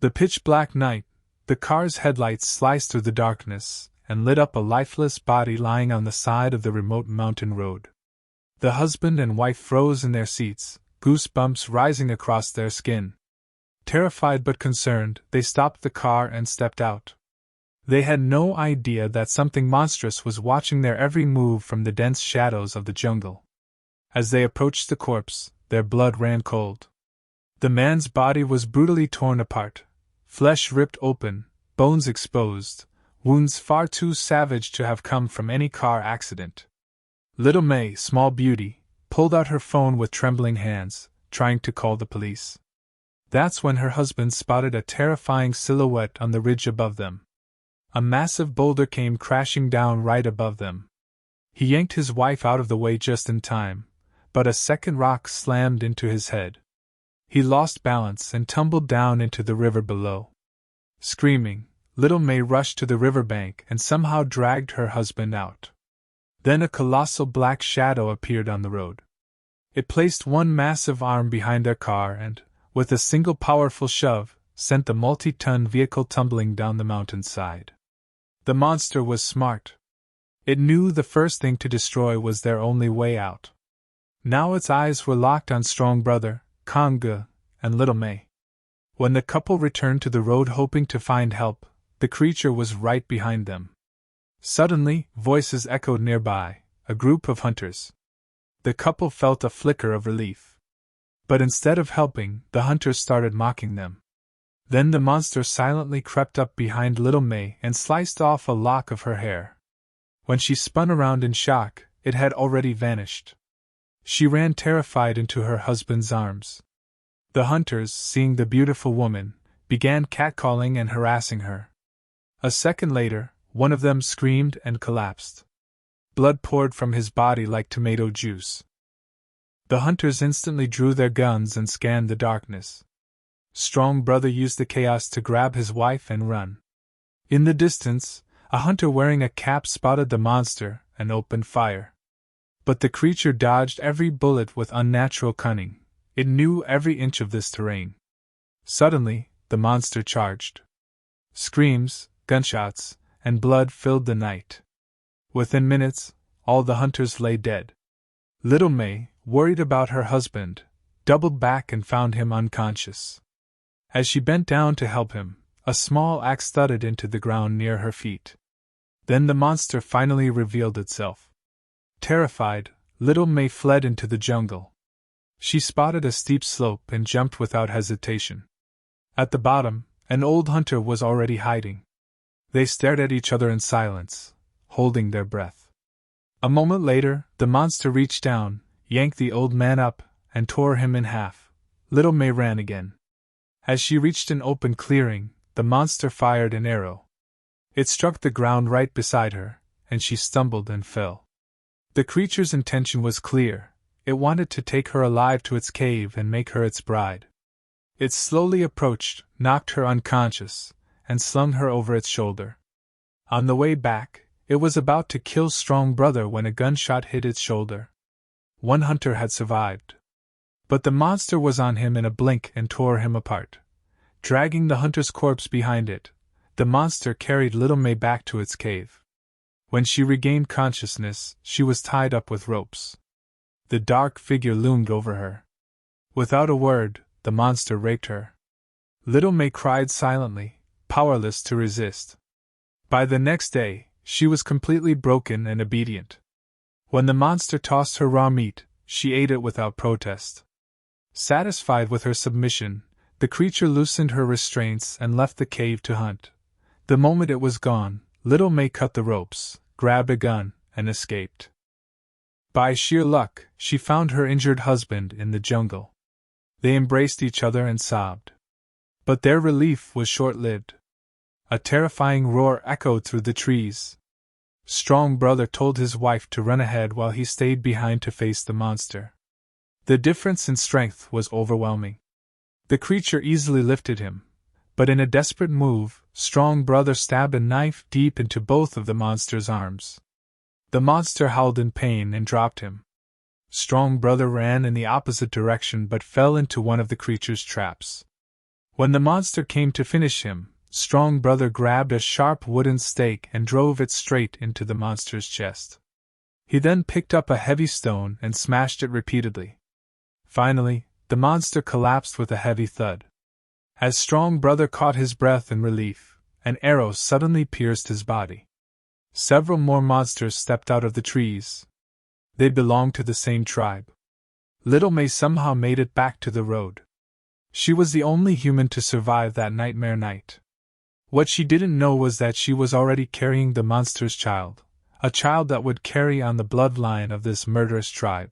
The pitch-black night, the car's headlights sliced through the darkness and lit up a lifeless body lying on the side of the remote mountain road. The husband and wife froze in their seats, goosebumps rising across their skin. Terrified but concerned, they stopped the car and stepped out. They had no idea that something monstrous was watching their every move from the dense shadows of the jungle. As they approached the corpse, their blood ran cold. The man's body was brutally torn apart, flesh ripped open, bones exposed, wounds far too savage to have come from any car accident. Little May, small beauty, pulled out her phone with trembling hands, trying to call the police. That's when her husband spotted a terrifying silhouette on the ridge above them. A massive boulder came crashing down right above them. He yanked his wife out of the way just in time, but a second rock slammed into his head. He lost balance and tumbled down into the river below. Screaming, Little May rushed to the riverbank and somehow dragged her husband out. Then a colossal black shadow appeared on the road. It placed one massive arm behind their car and, with a single powerful shove, sent the multi-ton vehicle tumbling down the mountainside. The monster was smart. It knew the first thing to destroy was their only way out. Now its eyes were locked on Strong Brother, Kanga, and Little May. When the couple returned to the road hoping to find help, the creature was right behind them. Suddenly, voices echoed nearby, a group of hunters. The couple felt a flicker of relief. But instead of helping, the hunters started mocking them. Then the monster silently crept up behind Little May and sliced off a lock of her hair. When she spun around in shock, it had already vanished. She ran terrified into her husband's arms. The hunters, seeing the beautiful woman, began catcalling and harassing her. A second later, one of them screamed and collapsed. Blood poured from his body like tomato juice. The hunters instantly drew their guns and scanned the darkness. Strong Brother used the chaos to grab his wife and run. In the distance, a hunter wearing a cap spotted the monster and opened fire. But the creature dodged every bullet with unnatural cunning. It knew every inch of this terrain. Suddenly, the monster charged. Screams, gunshots, and blood filled the night. Within minutes, all the hunters lay dead. Little May, worried about her husband, doubled back and found him unconscious. As she bent down to help him, a small axe thudded into the ground near her feet. Then the monster finally revealed itself. Terrified, Little May fled into the jungle. She spotted a steep slope and jumped without hesitation. At the bottom, an old hunter was already hiding. They stared at each other in silence, holding their breath. A moment later, the monster reached down, yanked the old man up, and tore him in half. Little May ran again. As she reached an open clearing, the monster fired an arrow. It struck the ground right beside her, and she stumbled and fell. The creature's intention was clear. It wanted to take her alive to its cave and make her its bride. It slowly approached, knocked her unconscious, and slung her over its shoulder. On the way back, it was about to kill Strong Brother when a gunshot hit its shoulder. One hunter had survived. But the monster was on him in a blink and tore him apart. Dragging the hunter's corpse behind it, the monster carried Little May back to its cave. When she regained consciousness, she was tied up with ropes. The dark figure loomed over her. Without a word, the monster raped her. Little May cried silently, powerless to resist. By the next day, she was completely broken and obedient. When the monster tossed her raw meat, she ate it without protest. Satisfied with her submission, the creature loosened her restraints and left the cave to hunt. The moment it was gone, Little May cut the ropes, grabbed a gun, and escaped. By sheer luck, she found her injured husband in the jungle. They embraced each other and sobbed. But their relief was short-lived. A terrifying roar echoed through the trees. Strong Brother told his wife to run ahead while he stayed behind to face the monster. The difference in strength was overwhelming. The creature easily lifted him, but in a desperate move, Strong Brother stabbed a knife deep into both of the monster's arms. The monster howled in pain and dropped him. Strong Brother ran in the opposite direction but fell into one of the creature's traps. When the monster came to finish him, Strong Brother grabbed a sharp wooden stake and drove it straight into the monster's chest. He then picked up a heavy stone and smashed it repeatedly. Finally, the monster collapsed with a heavy thud. As Strong Brother caught his breath in relief, an arrow suddenly pierced his body. Several more monsters stepped out of the trees. They belonged to the same tribe. Little May somehow made it back to the road. She was the only human to survive that nightmare night. What she didn't know was that she was already carrying the monster's child, a child that would carry on the bloodline of this murderous tribe.